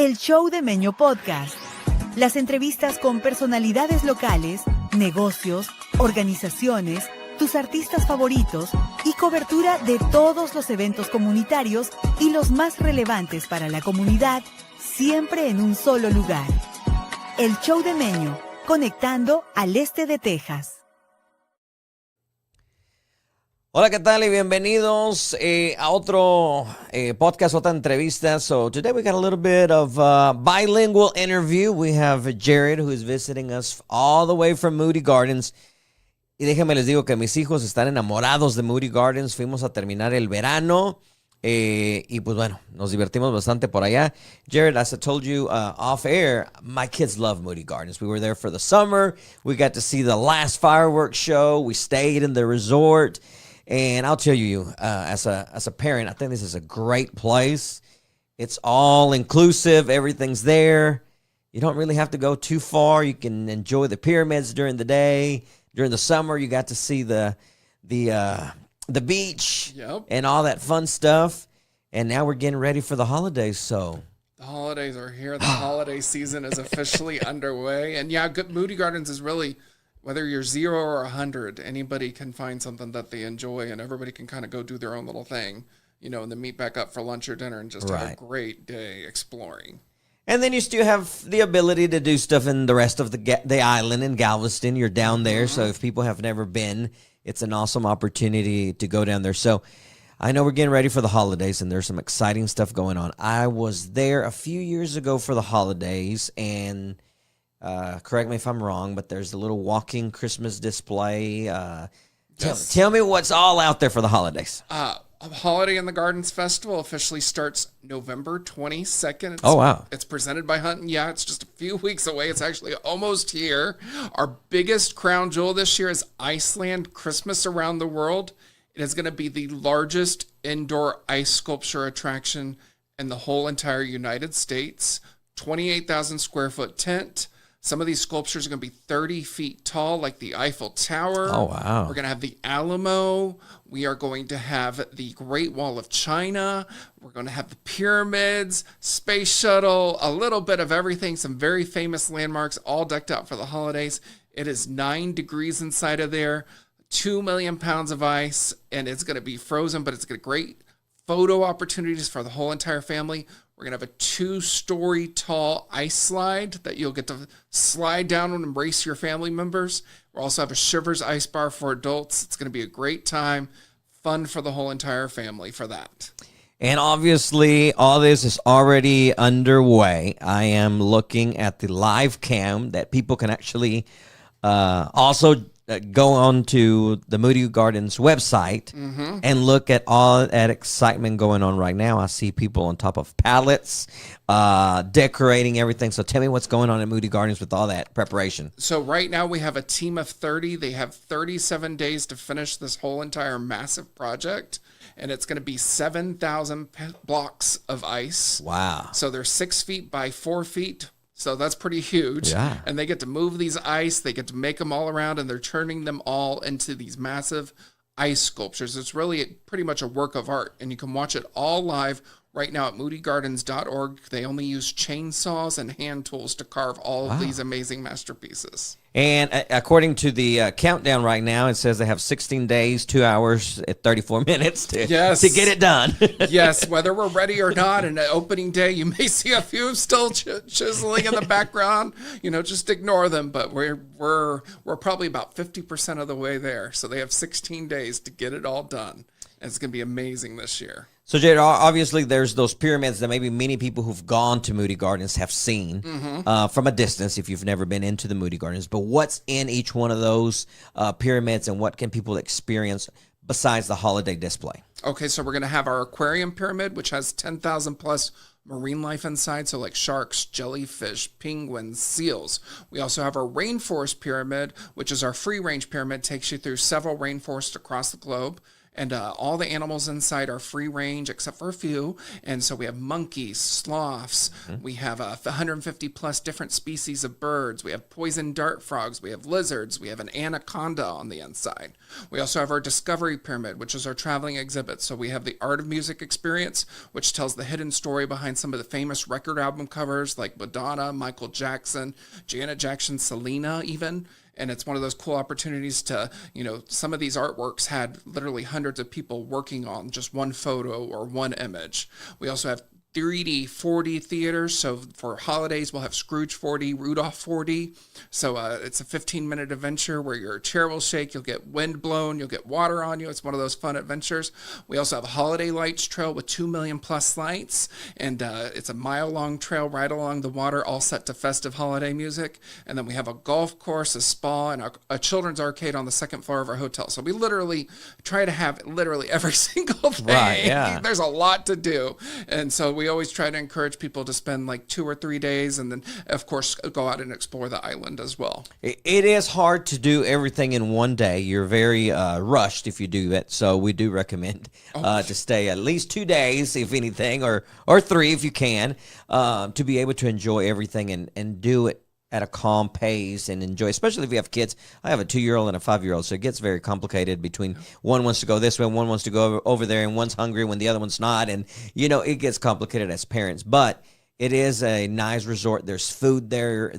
El Show de Meño Podcast. Las entrevistas con personalidades locales, negocios, organizaciones, tus artistas favoritos y cobertura de todos los eventos comunitarios y los más relevantes para la comunidad, siempre en un solo lugar. El Show de Meño, conectando al este de Texas. Hola, ¿qué tal? Y bienvenidos a otro podcast, otra entrevista. So today we got a little bit of bilingual interview. We have Jared, who is visiting us all the way from Moody Gardens. Y déjenme les digo que mis hijos están enamorados de Moody Gardens. Fuimos a terminar el verano y pues bueno, nos divertimos bastante por allá. Jared, as I told you off air, my kids love Moody Gardens. We were there for the summer. We got to see the last fireworks show. We stayed in the resort. And I'll tell you, as a parent, I think this is a great place. It's all inclusive. Everything's there. You don't really have to go too far. You can enjoy the pyramids during the day. During the summer, you got to see the beach and all that fun stuff. And now we're getting ready for the holidays. So the holidays are here. The holiday season is officially underway. And yeah, Moody Gardens is really, whether you're 0 or 100, anybody can find something that they enjoy, and everybody can kind of go do their own little thing, you know, and then meet back up for lunch or dinner and just have a great day exploring. And then you still have the ability to do stuff in the rest of the island in Galveston. You're down there, so if people have never been, it's an awesome opportunity to go down there. So I know we're getting ready for the holidays, and there's some exciting stuff going on. I was there a few years ago for the holidays, and correct me if I'm wrong, but there's a little walking Christmas display. Tell me what's all out there for the holidays. Holiday in the Gardens Festival officially starts November 22nd. Oh, wow. It's presented by Hunt. Yeah, it's just a few weeks away. It's actually almost here. Our biggest crown jewel this year is Iceland Christmas Around the World. It is going to be the largest indoor ice sculpture attraction in the whole entire United States. 28,000 square foot tent. Some of these sculptures are going to be 30 feet tall, like the Eiffel Tower. Oh, wow. We're going to have the Alamo. We are going to have the Great Wall of China. We're going to have the pyramids, space shuttle, a little bit of everything, some very famous landmarks, all decked out for the holidays. It is 9 degrees inside of there, 2 million pounds of ice, and it's going to be frozen, but it's got great photo opportunities for the whole entire family. We're going to have a 2-story tall ice slide that you'll get to slide down and embrace your family members. We'll also have a Shivers ice bar for adults. It's going to be a great time. Fun for the whole entire family for that. And obviously, all this is already underway. I am looking at the live cam that people can actually also go on to the Moody Gardens website and look at all that excitement going on right now. I see people on top of pallets, decorating everything. So tell me what's going on at Moody Gardens with all that preparation. So right now we have a team of 30. They have 37 days to finish this whole entire massive project. And it's going to be 7,000 blocks of ice. Wow. So they're 6 feet by 4 feet. So that's pretty huge. Yeah. And they get to move these ice. They get to make them all around, and they're turning them all into these massive ice sculptures. It's really pretty much a work of art, and you can watch it all live right now at moodygardens.org. They only use chainsaws and hand tools to carve all of these amazing masterpieces. And according to the countdown right now, it says they have 16 days, 2 hours, 34 minutes to get it done. Yes, whether we're ready or not, and at opening day, you may see a few still chiseling in the background. You know, just ignore them. But we're probably about 50% of the way there. So they have 16 days to get it all done. And it's going to be amazing this year. So, Jared, obviously there's those pyramids that maybe many people who've gone to Moody Gardens have seen from a distance if you've never been into the Moody Gardens. But what's in each one of those pyramids, and what can people experience besides the holiday display? Okay, so we're going to have our aquarium pyramid, which has 10,000 plus marine life inside, so like sharks, jellyfish, penguins, seals. We also have our rainforest pyramid, which is our free-range pyramid, takes you through several rainforests across the globe. And all the animals inside are free range except for a few. And so we have monkeys, sloths. We have 150 plus different species of birds. We have poison dart frogs. We have lizards. We have an anaconda on the inside. We also have our Discovery Pyramid, which is our traveling exhibit. So we have the Art of Music experience, which tells the hidden story behind some of the famous record album covers like Madonna, Michael Jackson, Janet Jackson, Selena even. And it's one of those cool opportunities to, some of these artworks had literally hundreds of people working on just one photo or one image. We also have 3D 4D theaters. So for holidays, we'll have Scrooge 4D, Rudolph 4D. So it's a 15-minute adventure where your chair will shake, you'll get wind blown, you'll get water on you. It's one of those fun adventures. We also have a holiday lights trail with 2 million plus lights. And it's a mile-long trail right along the water, all set to festive holiday music. And then we have a golf course, a spa, and a children's arcade on the second floor of our hotel. So we literally try to have literally every single thing. Right, yeah. There's a lot to do. And so we always try to encourage people to spend like 2 or 3 days and then, of course, go out and explore the island as well. It is hard to do everything in one day. You're very rushed if you do it. So we do recommend to stay at least 2 days, if anything, or 3 if you can, to be able to enjoy everything and do it at a calm pace and enjoy, especially if you have kids. I have a 2-year-old and a 5-year-old, so it gets very complicated between one wants to go this way, one wants to go over there, and one's hungry when the other one's not. And, it gets complicated as parents. But it is a nice resort. There's food there.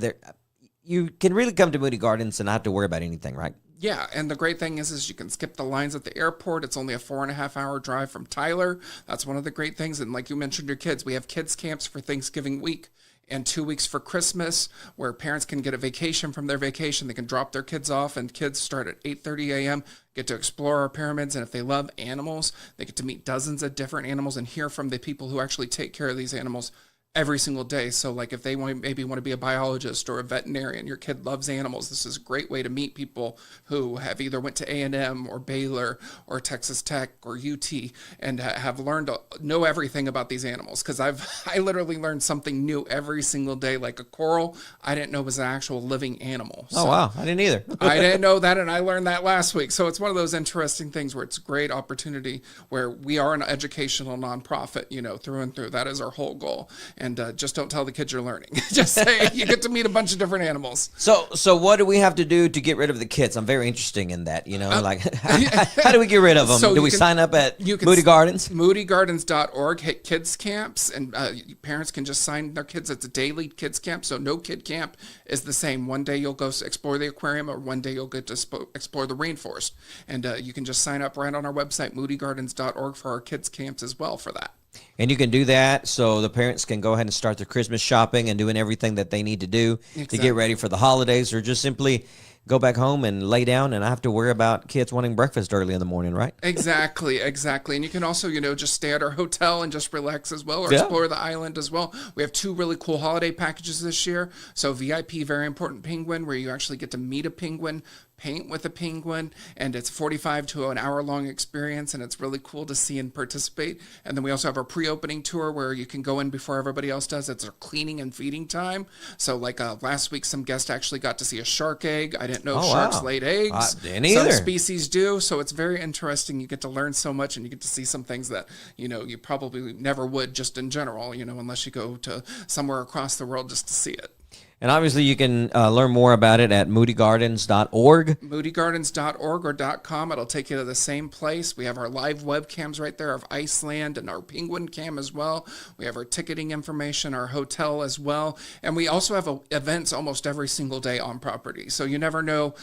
You can really come to Moody Gardens and not have to worry about anything, right? Yeah, and the great thing is you can skip the lines at the airport. It's only a 4.5-hour drive from Tyler. That's one of the great things. And like you mentioned, your kids, we have kids camps for Thanksgiving week and 2 weeks for Christmas, where parents can get a vacation from their vacation. They can drop their kids off, and kids start at 8:30 a.m., get to explore our pyramids. And if they love animals, they get to meet dozens of different animals and hear from the people who actually take care of these animals every single day. So like if they maybe want to be a biologist or a veterinarian, your kid loves animals, this is a great way to meet people who have either went to A&M or Baylor or Texas Tech or UT and have learned to know everything about these animals. Because I literally learned something new every single day. Like a coral, I didn't know was an actual living animal. So, oh, wow. I didn't either. I didn't know that, and I learned that last week. So it's one of those interesting things where it's a great opportunity where we are an educational nonprofit, through and through. That is our whole goal. And just don't tell the kids you're learning. Just say you get to meet a bunch of different animals. So what do we have to do to get rid of the kids? I'm very interested in that. How do we get rid of them? Do we sign up at Moody Gardens? MoodyGardens.org, hit kids camps, and parents can just sign their kids. It's a daily kids camp, so no kid camp is the same. One day you'll go explore the aquarium, or one day you'll get to explore the rainforest. And you can just sign up right on our website, MoodyGardens.org, for our kids camps as well for that. And you can do that so the parents can go ahead and start their Christmas shopping and doing everything that they need to do to get ready for the holidays, or just simply go back home and lay down and not have to worry about kids wanting breakfast early in the morning, right? Exactly. And you can also, just stay at our hotel and just relax as well, or explore the island as well. We have 2 really cool holiday packages this year. So VIP, Very Important Penguin, where you actually get to meet a penguin, paint with a penguin, and it's 45 to an hour-long experience, and it's really cool to see and participate. And then we also have our pre-opening tour where you can go in before everybody else does. It's our cleaning and feeding time. So like last week, some guests actually got to see a shark egg. I didn't know sharks laid eggs. Didn't either. Some species do, so it's very interesting. You get to learn so much, and you get to see some things that, you probably never would just in general, unless you go to somewhere across the world just to see it. And obviously you can learn more about it at moodygardens.org. moodygardens.org or .com. It'll take you to the same place. We have our live webcams right there of Iceland and our penguin cam as well. We have our ticketing information, our hotel as well. And we also have events almost every single day on property. So you never know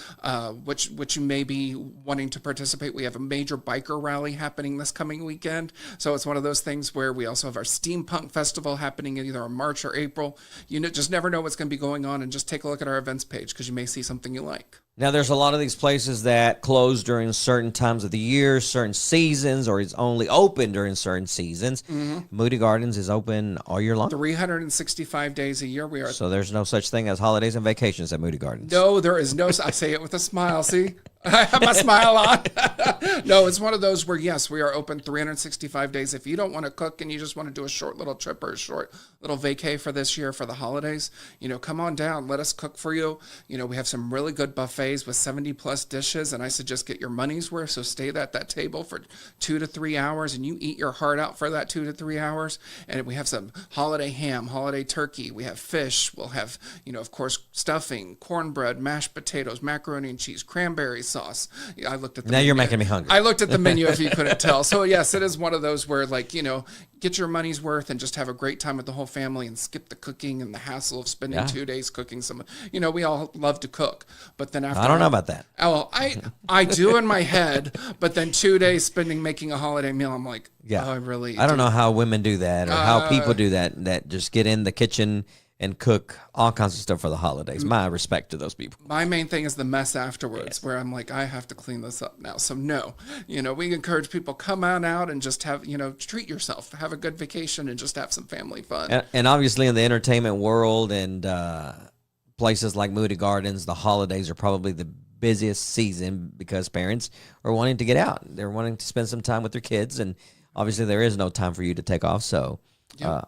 which you may be wanting to participate. We have a major biker rally happening this coming weekend. So it's one of those things where we also have our steampunk festival happening either in March or April. You just never know what's going to be going on, and just take a look at our events page because you may see something you like. Now, there's a lot of these places that close during certain times of the year, certain seasons, or it's only open during certain seasons. Mm-hmm. Moody Gardens is open all year long? 365 days a year. We are. So there's no such thing as holidays and vacations at Moody Gardens? No, there is no. I say it with a smile. See? I have my smile on. No, it's one of those where, yes, we are open 365 days. If you don't want to cook and you just want to do a short little trip or a short little vacay for this year for the holidays, come on down. Let us cook for you. We have some really good buffets with 70 plus dishes, and I suggest get your money's worth. So stay at that table for 2 to 3 hours, and you eat your heart out for that 2 to 3 hours. And we have some holiday ham, holiday turkey. We have fish. We'll have, of course, stuffing, cornbread, mashed potatoes, macaroni and cheese, cranberry sauce. I looked at the now menu. You're making me hungry. I looked at the menu if you couldn't tell. So yes, it is one of those where get your money's worth and just have a great time with the whole family and skip the cooking and the hassle of spending 2 days cooking some. We all love to cook, but then after I don't know about that. Oh, I do in my head, but then 2 days spending making a holiday meal, I'm like, yeah, I don't know how women do that or how people do that just get in the kitchen and cook all kinds of stuff for the holidays. My respect to those people. My main thing is the mess afterwards, where I'm like, I have to clean this up now. So no, we encourage people, come on out and just have, treat yourself, have a good vacation and just have some family fun. And obviously in the entertainment world and places like Moody Gardens, the holidays are probably the busiest season because parents are wanting to get out. They're wanting to spend some time with their kids, and obviously there is no time for you to take off. So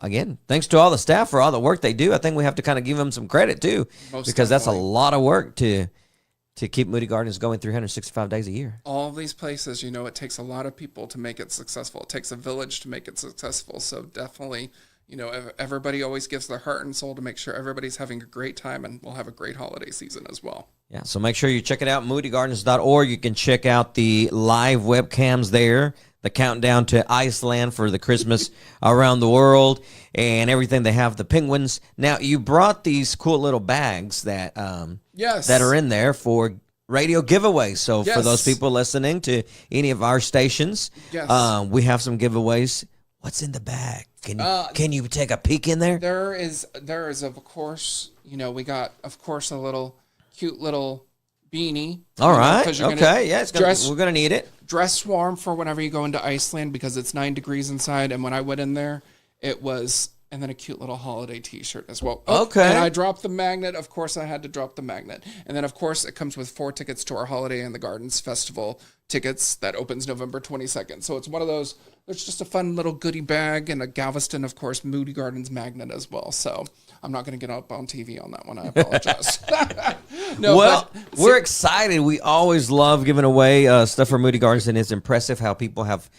again, thanks to all the staff for all the work they do. I think we have to kind of give them some credit too, because that's a lot of work to keep Moody Gardens going 365 days a year. All these places, it takes a lot of people to make it successful. It takes a village to make it successful. So definitely, everybody always gives their heart and soul to make sure everybody's having a great time, and we'll have a great holiday season as well. Yeah, so make sure you check it out, moodygardens.org. You can check out the live webcams there, the countdown to Iceland for the Christmas around the world, and everything. They have the penguins. Now, you brought these cool little bags that that are in there for radio giveaways. So for those people listening to any of our stations, we have some giveaways. What's in the bag? Can you take a peek in there? There is of course, we got of course a little cute little beanie. All right. Okay. Yeah, we're gonna need it. Dress warm for whenever you go into Iceland because it's 9 degrees inside. And when I went in there, it was, and then a cute little holiday T-shirt as well. Okay. And I dropped the magnet. Of course, I had to drop the magnet. And then, of course, it comes with 4 tickets to our Holiday in the Gardens Festival tickets that opens November 22nd. So it's one of those. There's just a fun little goodie bag and a Galveston, of course, Moody Gardens magnet as well. So I'm not going to get up on TV on that one. I apologize. We're excited. We always love giving away stuff from Moody Gardens, and it's impressive how people have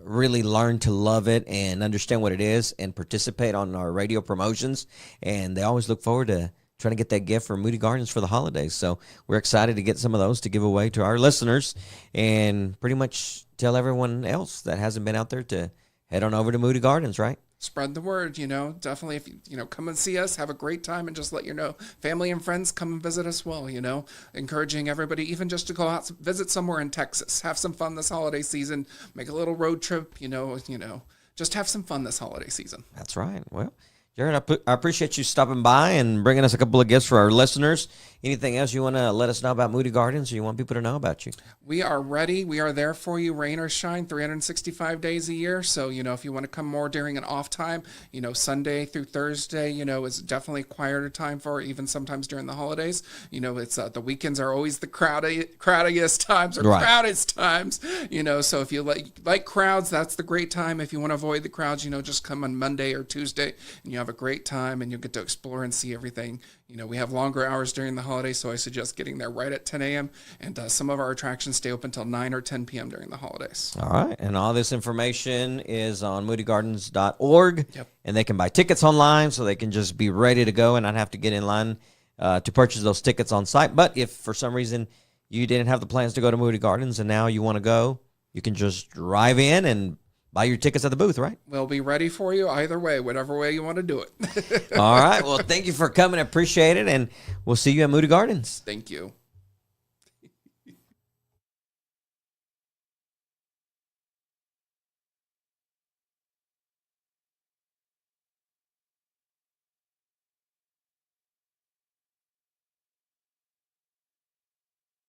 really learned to love it and understand what it is and participate on our radio promotions. And they always look forward to trying to get that gift from Moody Gardens for the holidays. So we're excited to get some of those to give away to our listeners and pretty much tell everyone else that hasn't been out there to head on over to Moody Gardens, right? Spread the word, definitely if you come and see us, have a great time, and just let family and friends come and visit us well, encouraging everybody even just to go out, visit somewhere in Texas, have some fun this holiday season, make a little road trip, just have some fun this holiday season. That's right. Well, Jared, I appreciate you stopping by and bringing us a couple of gifts for our listeners. Anything else you want to let us know about Moody Gardens, or you want people to know about you? We are ready. We are there for you, rain or shine, 365 days a year. So, if you want to come more during an off time, Sunday through Thursday, is definitely a quieter time for, even sometimes during the holidays. It's the weekends are always the crowdiest times, or crowdest times, so if you like crowds, that's the great time. If you want to avoid the crowds, just come on Monday or Tuesday, and you have a great time, and you'll get to explore and see everything. We have longer hours during the holidays, so I suggest getting there right at 10 a.m. And some of our attractions stay open until 9 or 10 p.m. during the holidays. All right. And all this information is on moodygardens.org. Yep. And they can buy tickets online, so they can just be ready to go and not have to get in line to purchase those tickets on site. But if for some reason you didn't have the plans to go to Moody Gardens and now you want to go, you can just drive in and buy your tickets at the booth, right? We'll be ready for you either way, whatever way you want to do it. All right. Well, thank you for coming. I appreciate it. And we'll see you at Moody Gardens. Thank you.